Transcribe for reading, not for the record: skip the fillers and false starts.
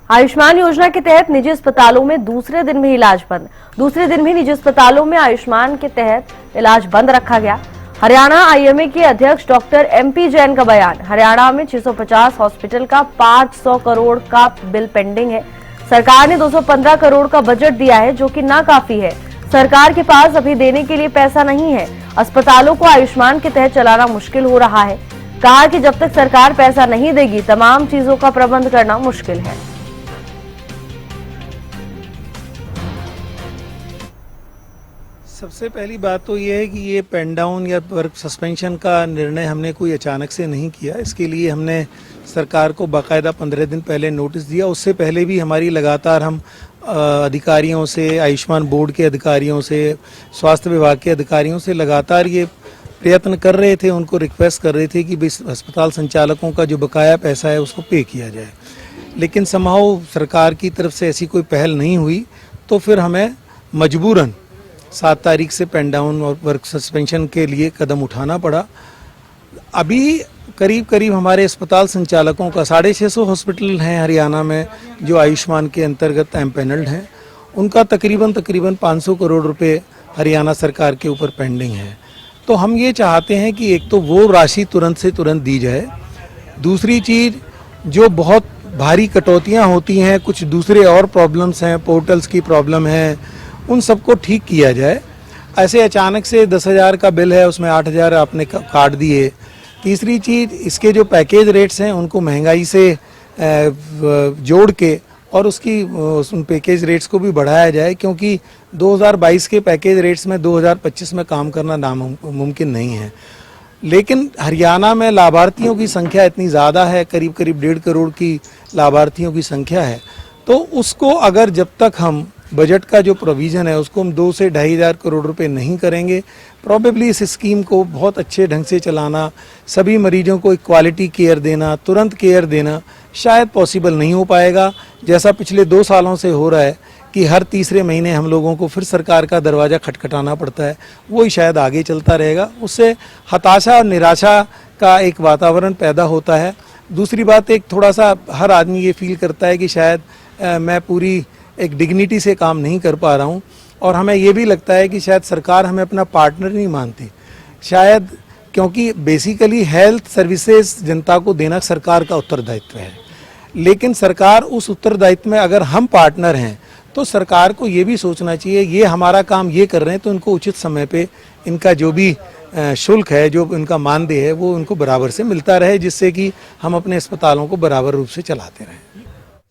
आयुष्मान योजना के तहत निजी अस्पतालों में दूसरे दिन भी इलाज बंद। दूसरे दिन भी निजी अस्पतालों में आयुष्मान के तहत इलाज बंद रखा गया। हरियाणा आईएमए के अध्यक्ष डॉक्टर एमपी जैन का बयान। हरियाणा में 650 हॉस्पिटल का 500 करोड़ का बिल पेंडिंग है। सरकार ने 215 करोड़ का बजट दिया है, जो कि नाकाफी है। सरकार के पास अभी देने के लिए पैसा नहीं है। अस्पतालों को आयुष्मान के तहत चलाना मुश्किल हो रहा है। कहा कि जब तक सरकार पैसा नहीं देगी, तमाम चीजों का प्रबंध करना मुश्किल है। सबसे पहली बात तो ये है कि ये पेन डाउन या वर्क सस्पेंशन का निर्णय हमने कोई अचानक से नहीं किया। इसके लिए हमने सरकार को बाकायदा 15 दिन पहले नोटिस दिया। उससे पहले भी हमारी लगातार हम अधिकारियों से, आयुष्मान बोर्ड के अधिकारियों से, स्वास्थ्य विभाग के अधिकारियों से लगातार ये प्रयत्न कर रहे थे, उनको रिक्वेस्ट कर रहे थे कि अस्पताल संचालकों का जो बकाया पैसा है उसको पे किया जाए। लेकिन समहाउ सरकार की तरफ से ऐसी कोई पहल नहीं हुई, तो फिर हमें मजबूरन 7 तारीख से पेन डाउन और वर्क सस्पेंशन के लिए कदम उठाना पड़ा। अभी करीब हमारे अस्पताल संचालकों का 650 हॉस्पिटल हैं हरियाणा में जो आयुष्मान के अंतर्गत एम्पैनल्ड हैं। उनका तकरीबन 500 करोड़ रुपए हरियाणा सरकार के ऊपर पेंडिंग है। तो हम ये चाहते हैं कि एक तो वो राशि तुरंत से तुरंत दी जाए। दूसरी चीज़, जो बहुत भारी कटौतियाँ होती हैं, कुछ दूसरे और प्रॉब्लम्स हैं, पोर्टल्स की प्रॉब्लम है, उन सबको ठीक किया जाए। ऐसे अचानक से 10,000 का बिल है, उसमें 8,000 आपने काट दिए। तीसरी चीज़, इसके जो पैकेज रेट्स हैं उनको महंगाई से जोड़ के और उन पैकेज रेट्स को भी बढ़ाया जाए, क्योंकि 2022 के पैकेज रेट्स में 2025 में काम करना नामुमकिन नहीं है। लेकिन हरियाणा में लाभार्थियों की संख्या इतनी ज़्यादा है, करीब 1.5 करोड़ की लाभार्थियों की संख्या है। तो उसको अगर जब तक हम बजट का जो प्रोविज़न है उसको हम 2 से 2,500 करोड़ रुपए नहीं करेंगे, प्रॉबेबली इस स्कीम को बहुत अच्छे ढंग से चलाना, सभी मरीजों को एक क्वालिटी केयर देना, तुरंत केयर देना शायद पॉसिबल नहीं हो पाएगा। जैसा पिछले 2 सालों से हो रहा है कि हर तीसरे महीने हम लोगों को फिर सरकार का दरवाज़ा खटखटाना पड़ता है, वही शायद आगे चलता रहेगा। उससे हताशा और निराशा का एक वातावरण पैदा होता है। दूसरी बात, एक थोड़ा सा हर आदमी ये फील करता है कि शायद मैं पूरी एक डिग्निटी से काम नहीं कर पा रहा हूँ, और हमें ये भी लगता है कि शायद सरकार हमें अपना पार्टनर नहीं मानती, शायद क्योंकि बेसिकली हेल्थ सर्विसेज जनता को देना सरकार का उत्तरदायित्व है। लेकिन सरकार उस उत्तरदायित्व में अगर हम पार्टनर हैं तो सरकार को ये भी सोचना चाहिए, ये हमारा काम ये कर रहे हैं तो इनको उचित समय पे इनका जो भी शुल्क है, जो इनका मानदेय है, वो उनको बराबर से मिलता रहे, जिससे कि हम अपने अस्पतालों को बराबर रूप से चलाते रहें।